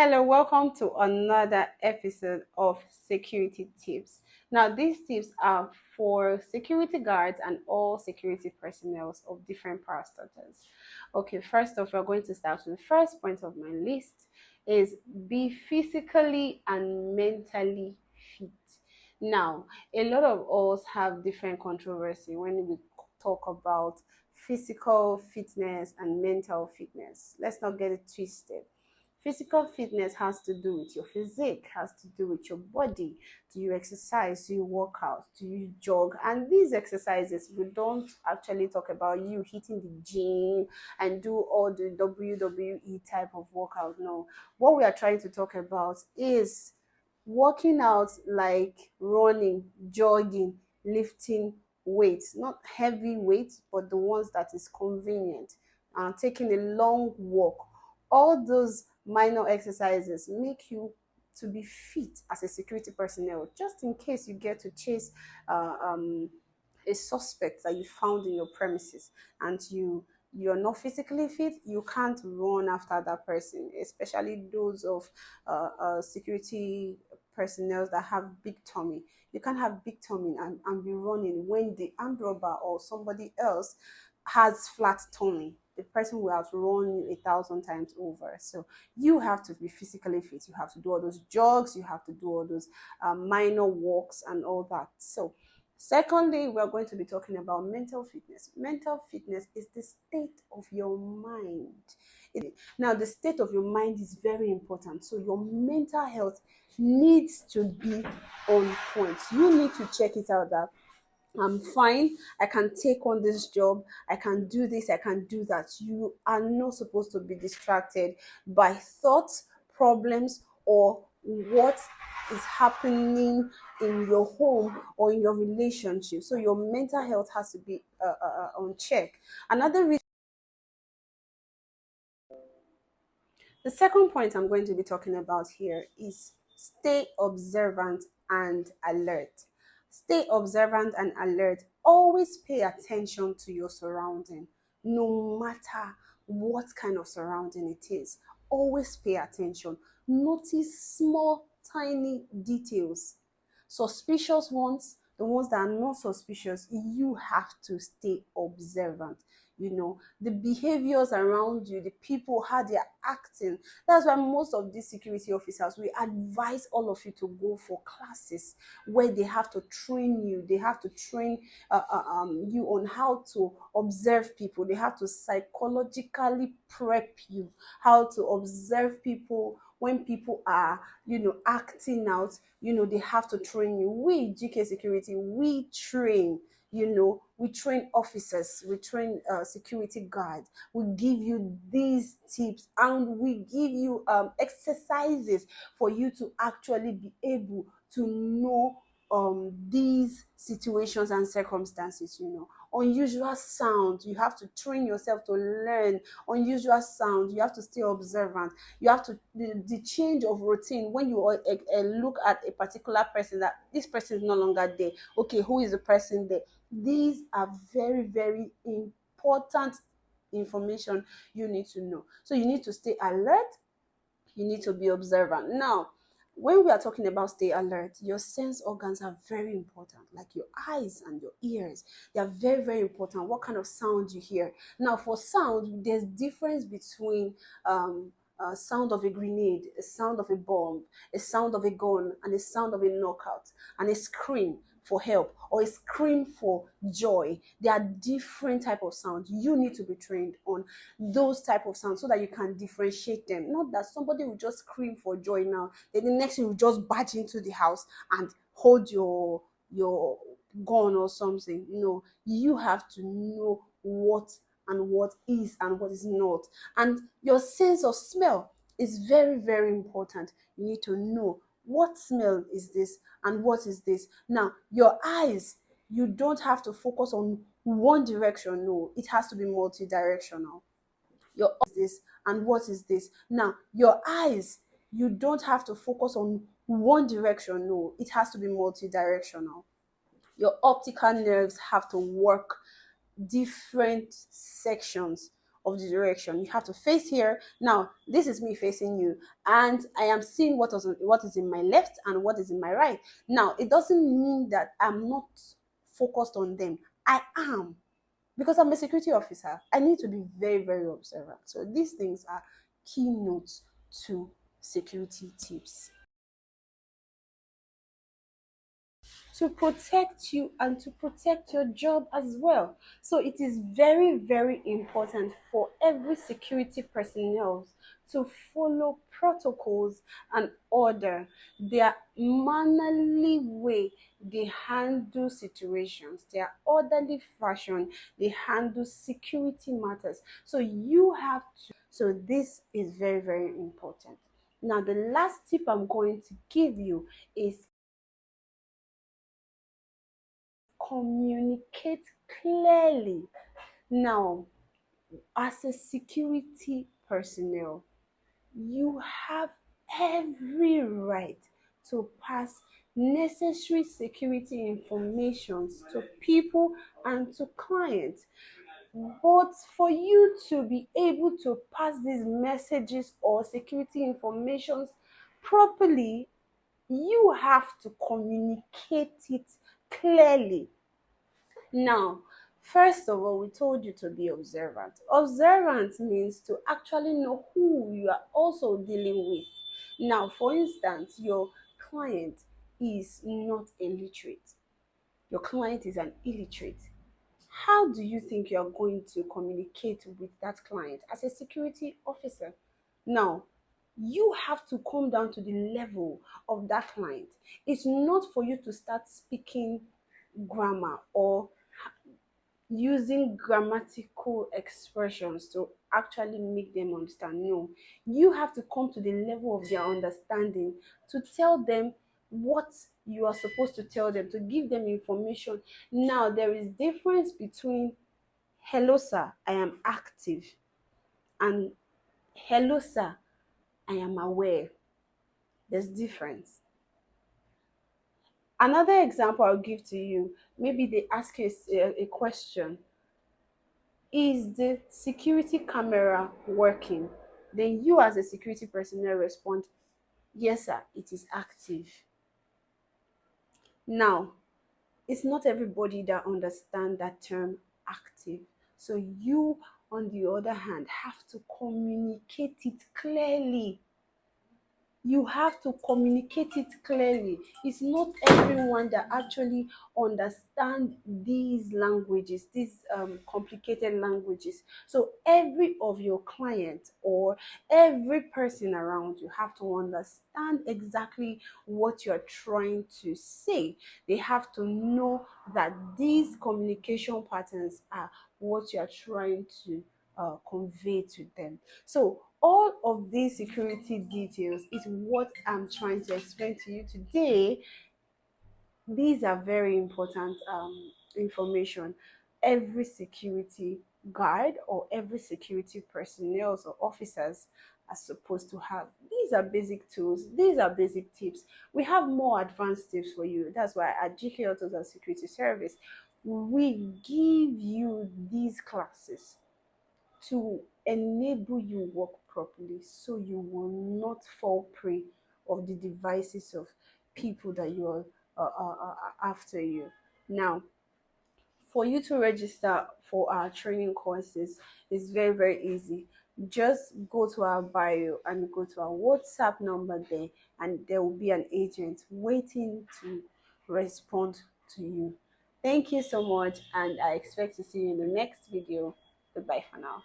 Hello, welcome to another episode of Security Tips. Now, these tips are for security guards and all security personnel of different parastatals. Okay, first off, we're going to start with the first point of my list is be physically and mentally fit. Now, a lot of us have different controversy when we talk about physical fitness and mental fitness. Let's not get it twisted. Physical fitness has to do with your physique, has to do with your body. Do you exercise? Do you work out? Do you jog? And these exercises, we don't actually talk about you hitting the gym and do all the WWE type of workout. No. What we are trying to talk about is working out like running, jogging, lifting weights, not heavy weights, but the ones that is convenient, taking a long walk. All those minor exercises make you to be fit as a security personnel, just in case you get to chase uh, um, a suspect that you found in your premises and you're not physically fit. You can't run after that person, especially those of security personnel that have big tummy. You can't have big tummy and be running when the armed robber or somebody else has flat tummy. The person will have run you 1,000 times over. So you have to be physically fit. You have to do all those jogs. You have to do all those minor walks and all that. So secondly, we're going to be talking about mental fitness. Mental fitness is the state of your mind. Now, the state of your mind is very important. So your mental health needs to be on point. You need to check it out that I'm fine. I can take on this job. I can do this. I can do that. You are not supposed to be distracted by thoughts, problems, or what is happening in your home or in your relationship. So your mental health has to be on check. Another reason. The second point I'm going to be talking about here is stay observant and alert. Stay observant and alert. Always pay attention to your surrounding, no matter what kind of surrounding it is. Always pay attention. Notice small, tiny details. Suspicious ones, the ones that are not suspicious, you have to stay observant. The behaviors around you, the people, how they are acting. That's why most of these security officers, we advise all of you to go for classes where they have to train you. They have to train you on how to observe people. They have to psychologically prep you how to observe people when people are, acting out. They have to train you. We, GK Security, we train. We train officers, we train security guards. We give you these tips and we give you exercises for you to actually be able to know these situations and circumstances. Unusual sounds, you have to train yourself to learn unusual sounds. You have to stay observant. You have to the change of routine when you look at a particular person, that this person is no longer there. Okay, who is the person there? These are very, very important information you need to know. So you need to stay alert. You need to be observant. Now, when we are talking about stay alert, your sense organs are very important, like your eyes and your ears. They are very, very important. What kind of sound you hear. Now, for sound, there's difference between sound of a grenade, a sound of a bomb, a sound of a gun, and a sound of a knockout, and a scream for help or a scream for joy. There are different type of sounds. You need to be trained on those type of sounds so that you can differentiate them. Not that somebody will just scream for joy now, then the next thing will just barge into the house and hold your gun or something. You have to know what and what is and what is not. And your sense of smell is very, very important. You need to know what smell is this and what is this. Now, your eyes, you don't have to focus on one direction. No, it has to be multi-directional. Your is this and what is this. Now, your eyes, you don't have to focus on one direction. No, it has to be multi-directional. Your optical nerves have to work different sections of the direction. You have to face here. Now, this is me facing you, and I am seeing what is in my left and what is in my right. Now, it doesn't mean that I'm not focused on them. I am, because I'm a security officer. I need to be very, very observant. So these things are keynotes to security tips to protect you and to protect your job as well. So it is very, very important for every security personnel to follow protocols and order, their mannerly way they handle situations, their orderly fashion they handle security matters. So you have to, so this is very, very important. Now, the last tip I'm going to give you is communicate clearly. Now, as a security personnel, you have every right to pass necessary security information to people and to clients. But for you to be able to pass these messages or security informations properly, you have to communicate it clearly. Now, first of all, we told you to be observant. Observant means to actually know who you are also dealing with. Now, for instance, your client is not illiterate. Your client is an illiterate. How do you think you are going to communicate with that client as a security officer? Now, you have to come down to the level of that client. It's not for you to start speaking grammar or using grammatical expressions to actually make them understand. No, you have to come to the level of their understanding to tell them what you are supposed to tell them, to give them information. Now, there is difference between hello sir, I am active, and hello sir, I am aware. There's difference. Another example I'll give to you, maybe they ask you a question: is the security camera working? Then you as a security personnel respond, yes sir, it is active. Now, it's not everybody that understand that term active. So you, on the other hand, have to communicate it clearly. You have to communicate it clearly. It's not everyone that actually understand these languages, these complicated languages. So every of your clients or every person around you have to understand exactly what you're trying to say. They have to know that these communication patterns are what you're trying to convey to them. So all of these security details is what I'm trying to explain to you today. These are very important information. Every security guard or every security personnel or officers are supposed to have. These are basic tools. These are basic tips. We have more advanced tips for you. That's why at GK Autos and Security Service, we give you these classes to enable you work properly so you will not fall prey of the devices of people that you are after you. Now, for you to register for our training courses is very, very easy. Just go to our bio and go to our WhatsApp number there, and there will be an agent waiting to respond to you. Thank you so much, and I expect to see you in the next video. Goodbye for now.